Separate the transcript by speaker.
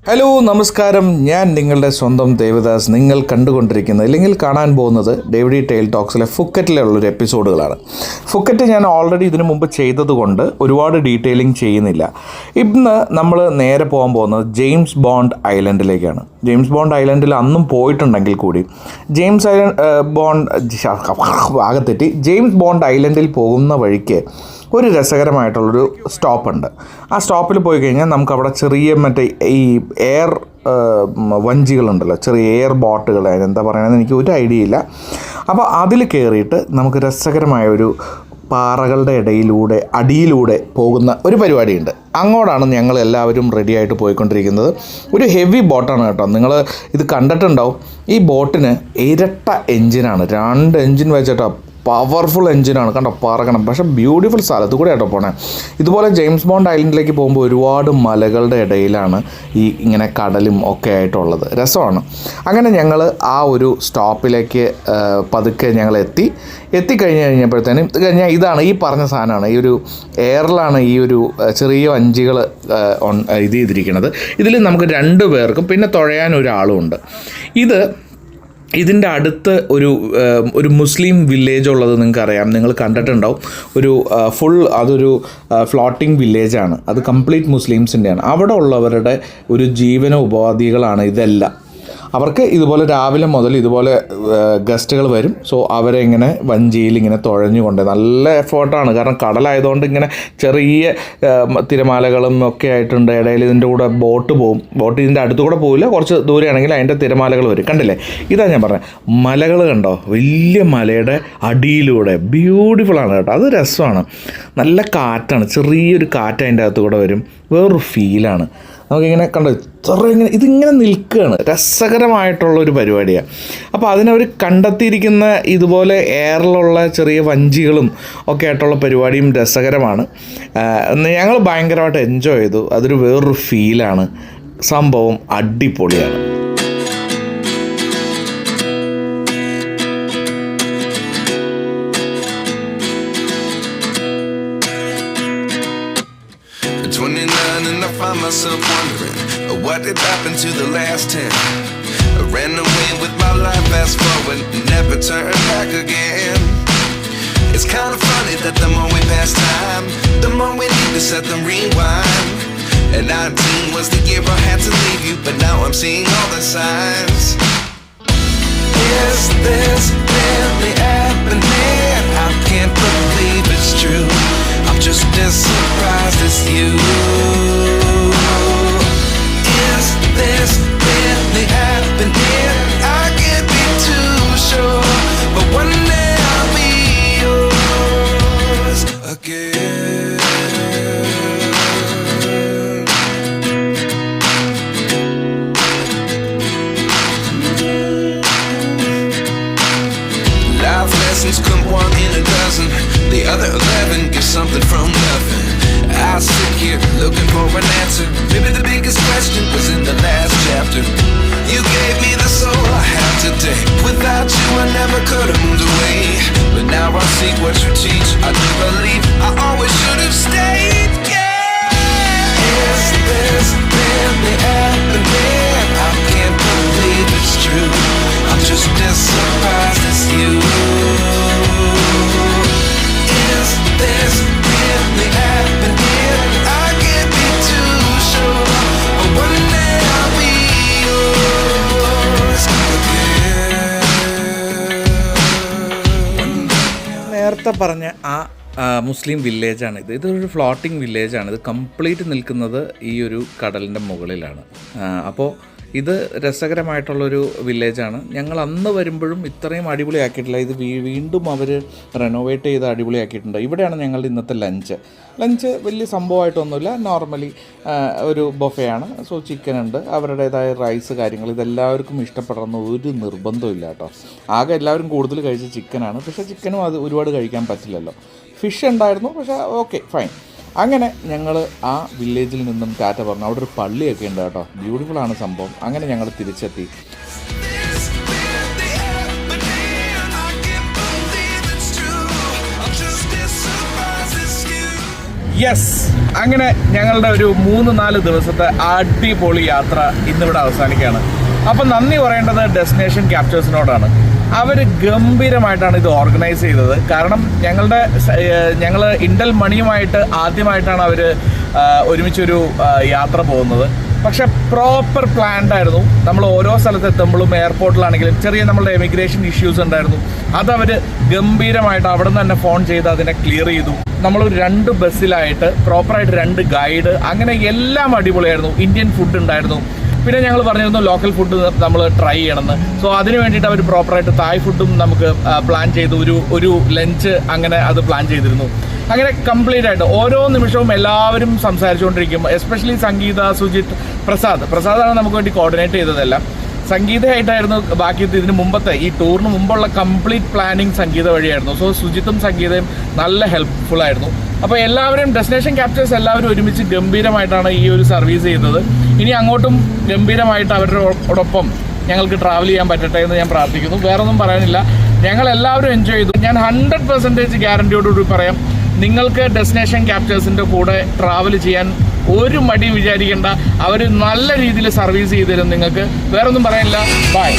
Speaker 1: Hello നമസ്കാരം, ഞാൻ നിങ്ങളുടെ സ്വന്തം ദേവദാസ്. നിങ്ങൾ കണ്ടുകൊണ്ടിരിക്കുന്നത് അല്ലെങ്കിൽ കാണാൻ പോകുന്നത് ഡേവിഡി ടെയിൽ ടോക്സിലെ ഫുക്കറ്റിലുള്ളൊരു എപ്പിസോഡുകളാണ്. ഫുക്കറ്റ് ഞാൻ ഓൾറെഡി ഇതിനു മുമ്പ് ചെയ്തതുകൊണ്ട് ഒരുപാട് ഡീറ്റെയിലിംഗ് ചെയ്യുന്നില്ല. ഇന്ന് നമ്മൾ നേരെ പോകാൻ പോകുന്നത് ജെയിംസ് ബോണ്ട് ഐലൻഡിലേക്കാണ്. ജെയിംസ് ബോണ്ട് ഐലൻഡിൽ അന്നും പോയിട്ടുണ്ടെങ്കിൽ കൂടി ജെയിംസ് ബോണ്ട് ഐലൻഡിൽ പോകുന്ന വഴിക്ക് ഒരു രസകരമായിട്ടുള്ളൊരു സ്റ്റോപ്പുണ്ട്. ആ സ്റ്റോപ്പിൽ പോയി കഴിഞ്ഞാൽ നമുക്കവിടെ ചെറിയ ഈ എയർ വഞ്ചികളുണ്ടല്ലോ, ചെറിയ എയർ ബോട്ടുകൾ, അതിനെന്താ പറയണമെന്ന് എനിക്ക് ഒരു ഐഡിയ ഇല്ല. അപ്പോൾ അതിൽ കയറിയിട്ട് നമുക്ക് രസകരമായൊരു പാറകളുടെ അടിയിലൂടെ പോകുന്ന ഒരു പരിപാടിയുണ്ട്. അങ്ങോട്ടാണ് ഞങ്ങൾ എല്ലാവരും റെഡി ആയിട്ട് പോയിക്കൊണ്ടിരിക്കുന്നത്. ഒരു ഹെവി ബോട്ടാണ് കേട്ടോ. നിങ്ങൾ ഇത് കണ്ടിട്ടുണ്ടാവും. ഈ ബോട്ടിന് ഇരട്ട എൻജിനാണ്, 2 എൻജിൻ വെച്ചിട്ടോ, പവർഫുൾ എൻജിനാണ് കണ്ടോ, പറക്കണം. പക്ഷേ ബ്യൂട്ടിഫുൾ സ്ഥലത്ത് കൂടെ ആട്ടോ പോണേ. ഇതുപോലെ ജെയിംസ് ബോണ്ട് ഐലൻഡിലേക്ക് പോകുമ്പോൾ ഒരുപാട് മലകളുടെ ഇടയിലാണ് ഇങ്ങനെ കടലും ഒക്കെ ആയിട്ടുള്ളത്. രസമാണ്. അങ്ങനെ ഞങ്ങൾ ആ ഒരു സ്റ്റോപ്പിലേക്ക് പതുക്കെ ഞങ്ങൾ എത്തിക്കഴിഞ്ഞപ്പോഴത്തേനും ഇതാണ് ഈ പറഞ്ഞ സാധനമാണ്. ഈ ഒരു എയറിലാണ് ഈ ഒരു ചെറിയ വഞ്ചികൾ ഇത് ചെയ്തിരിക്കുന്നത്. ഇതിൽ നമുക്ക് 2 പേർക്കും പിന്നെ തുഴയാൻ ഒരാളും ഉണ്ട്. ഇതിൻ്റെ അടുത്ത് ഒരു മുസ്ലിം വില്ലേജ് ഉള്ളത് നിങ്ങൾക്കറിയാം, നിങ്ങൾ കണ്ടിട്ടുണ്ടാവും. അതൊരു ഫ്ലോട്ടിംഗ് വില്ലേജാണ്. അത് കംപ്ലീറ്റ് മുസ്ലിംസിൻ്റെയാണ്. അവിടെ ഉള്ളവരുടെ ഒരു ജീവനോപാധികളാണ് ഇതെല്ലാം. അവർക്ക് ഇതുപോലെ രാവിലെ മുതൽ ഇതുപോലെ ഗസ്റ്റുകൾ വരും. സോ അവരെ ഇങ്ങനെ വഞ്ചിയിൽ ഇങ്ങനെ തുഴഞ്ഞുകൊണ്ട്, നല്ല എഫേർട്ടാണ്. കാരണം കടലായതുകൊണ്ട് ഇങ്ങനെ ചെറിയ തിരമാലകളും ഒക്കെ ആയിട്ടുണ്ട്. ഇടയിൽ ഇതിൻ്റെ കൂടെ ബോട്ട് പോകും. ബോട്ട് ഇതിൻ്റെ അടുത്ത് കൂടെ പോവില്ല, കുറച്ച് ദൂരെയാണെങ്കിൽ അതിൻ്റെ തിരമാലകൾ വരും. കണ്ടില്ലേ, ഇതാണ് ഞാൻ പറഞ്ഞത്. മലകൾ കണ്ടോ, വലിയ മലയുടെ അടിയിലൂടെ ബ്യൂട്ടിഫുള്ളാണ് കേട്ടോ. അത് രസമാണ്. നല്ല കാറ്റാണ്, ചെറിയൊരു കാറ്റ് അതിൻ്റെ അകത്ത് കൂടെ വരും. വേറൊരു ഫീലാണ്. നമുക്കിങ്ങനെ കണ്ടോ, ഇതിങ്ങനെ നിൽക്കുകയാണ്. രസകരമായിട്ടുള്ളൊരു പരിപാടിയാണ്. അപ്പോൾ അതിനവർ കണ്ടെത്തിയിരിക്കുന്ന ഇതുപോലെ എയറിലുള്ള ചെറിയ വഞ്ചികളും ഒക്കെ ആയിട്ടുള്ള പരിപാടിയും രസകരമാണ്. ഞങ്ങൾ ഭയങ്കരമായിട്ട് എൻജോയ് ചെയ്തു. അതൊരു വേറൊരു ഫീലാണ്. സംഭവം അടിപൊളിയാണ്.
Speaker 2: Myself wondering what did happen to the last 10. I ran away with my life, fast forward, never turn back again. It's kind of funny that the more we pass time, the more we need to set them rewind. And 19 was the year I had to leave you, but now I'm seeing all the signs. Is this really happening? I can't believe it's true. I'm just as surprised as you. Is this really happening? I can't be too sure, but one day I'll be yours again. Life lessons come 1 in a dozen. The other 11 get something from nothing. I sit here looking for an answer. Maybe the biggest question was in the last chapter. You gave me the soul I have today. Without you I never could have moved away. But now I see what you teach. I do believe I always should have stayed. Yeah. Is this really happening? I can't believe it's true. I'm just as surprised as you. Is this really happening? I can't be too sure, but one day I'll be yours again.
Speaker 1: നേരത്തെ പറഞ്ഞ മുസ്ലിം വില്ലേജാണ് ഇത്. ഇതൊരു floating വില്ലേജാണ്. ഇത് complete നിൽക്കുന്നത് ഈ ഒരു കടലിൻ്റെ മുകളിലാണ്. അപ്പോൾ ഇത് രസകരമായിട്ടുള്ളൊരു വില്ലേജാണ്. ഞങ്ങൾ അന്ന് വരുമ്പോഴും ഇത്രയും അടിപൊളിയാക്കിയിട്ടില്ല. ഇത് വീണ്ടും അവർ റെനോവേറ്റ് ചെയ്ത് അടിപൊളിയാക്കിയിട്ടുണ്ട്. ഇവിടെയാണ് ഞങ്ങളുടെ ഇന്നത്തെ ലഞ്ച് വലിയ സംഭവമായിട്ടൊന്നുമില്ല. നോർമലി ഒരു ബൊഫയാണ്. സോ ചിക്കൻ ഉണ്ട്, അവരുടേതായ റൈസ്, കാര്യങ്ങൾ. ഇതെല്ലാവർക്കും ഇഷ്ടപ്പെടണമെന്ന് ഒരു നിർബന്ധമില്ല കേട്ടോ. ആകെ എല്ലാവരും കൂടുതൽ കഴിച്ച ചിക്കനാണ്. പക്ഷേ ചിക്കനും അത് ഒരുപാട് കഴിക്കാൻ പറ്റില്ലല്ലോ. ഫിഷ് ഉണ്ടായിരുന്നു, പക്ഷേ ഓക്കെ ഫൈൻ. അങ്ങനെ ഞങ്ങൾ ആ വില്ലേജിൽ നിന്നും ടാറ്റ പറഞ്ഞു. അവിടെ ഒരു പള്ളിയൊക്കെ ഉണ്ട് കേട്ടോ, ബ്യൂട്ടിഫുള്ളാണ് സംഭവം. അങ്ങനെ ഞങ്ങൾ തിരിച്ചെത്തി. യെസ്, അങ്ങനെ ഞങ്ങളുടെ ഒരു 3-4 ദിവസത്തെ അടിപൊളി യാത്ര ഇന്നിവിടെ അവസാനിക്കുകയാണ്. അപ്പം നന്ദി പറയേണ്ടത് ഡെസ്റ്റിനേഷൻ ക്യാപ്ചേഴ്സിനോടാണ്. അവർ ഗംഭീരമായിട്ടാണ് ഇത് ഓർഗനൈസ് ചെയ്തത്. കാരണം ഞങ്ങൾ ഇന്റൽ മണിയുമായിട്ട് ആദ്യമായിട്ടാണ് അവർ ഒരുമിച്ചൊരു യാത്ര പോകുന്നത്. പക്ഷെ പ്രോപ്പർ പ്ലാൻഡ് ആയിരുന്നു. നമ്മൾ ഓരോ സ്ഥലത്ത് എത്തുമ്പോഴും എയർപോർട്ടിലാണെങ്കിലും ചെറിയ നമ്മളുടെ എമിഗ്രേഷൻ ഇഷ്യൂസ് ഉണ്ടായിരുന്നു. അതവർ ഗംഭീരമായിട്ട് അവിടെ നിന്ന് തന്നെ ഫോൺ ചെയ്ത് അതിനെ ക്ലിയർ ചെയ്തു. നമ്മൾ 2 ബസ്സിലായിട്ട് പ്രോപ്പറായിട്ട് 2 ഗൈഡ്, അങ്ങനെ എല്ലാം അടിപൊളിയായിരുന്നു. ഇന്ത്യൻ ഫുഡ് ഉണ്ടായിരുന്നു. പിന്നെ ഞങ്ങൾ പറഞ്ഞിരുന്നു ലോക്കൽ ഫുഡ് നമ്മൾ ട്രൈ ചെയ്യണമെന്ന്. സോ അതിന് വേണ്ടിയിട്ട് അവർ പ്രോപ്പറായിട്ട് തായ് ഫുഡും നമുക്ക് പ്ലാൻ ചെയ്തു. ഒരു ലഞ്ച് അങ്ങനെ അത് പ്ലാൻ ചെയ്തിരുന്നു. അങ്ങനെ കംപ്ലീറ്റ് ആയിട്ട് ഓരോ നിമിഷവും എല്ലാവരും സംസാരിച്ചുകൊണ്ടിരിക്കും. എസ്പെഷ്യലി സംഗീത, സുജിത്ത്, പ്രസാദാണ് നമുക്ക് വേണ്ടി കോർഡിനേറ്റ് ചെയ്തതെല്ലാം. സംഗീതമായിട്ടായിരുന്നു ബാക്കി ഇതിന് മുമ്പത്തെ ഈ ടൂറിന് മുമ്പുള്ള കംപ്ലീറ്റ് പ്ലാനിങ് സംഗീത വഴിയായിരുന്നു. സോ സുജിത്തും സംഗീതയും നല്ല ഹെൽപ്ഫുൾ ആയിരുന്നു. അപ്പോൾ എല്ലാവരും ഡെസ്റ്റിനേഷൻ ക്യാപ്ചേഴ്സ് എല്ലാവരും ഒരുമിച്ച് ഗംഭീരമായിട്ടാണ് ഈ ഒരു സർവീസ് ചെയ്തത്. ഇനി അങ്ങോട്ടും ഗംഭീരമായിട്ട് അവരോടൊപ്പം ഞങ്ങൾക്ക് ട്രാവൽ ചെയ്യാൻ പറ്റട്ടെ എന്ന് ഞാൻ പ്രാർത്ഥിക്കുന്നു. വേറൊന്നും പറയാനില്ല. ഞങ്ങൾ എല്ലാവരും എൻജോയ് ചെയ്തു. ഞാൻ 100% ഗ്യാരണ്ടിയോടുകൂടി പറയാം, നിങ്ങൾക്ക് ഡെസ്റ്റിനേഷൻ ക്യാപ്ചേഴ്സിൻ്റെ കൂടെ ട്രാവൽ ചെയ്യാൻ ഒരു മടിയും വിചാരിക്കേണ്ട. അവർ നല്ല രീതിയിൽ സർവീസ് ചെയ്തു തരും നിങ്ങൾക്ക്. വേറൊന്നും പറയാനില്ല. ബൈ.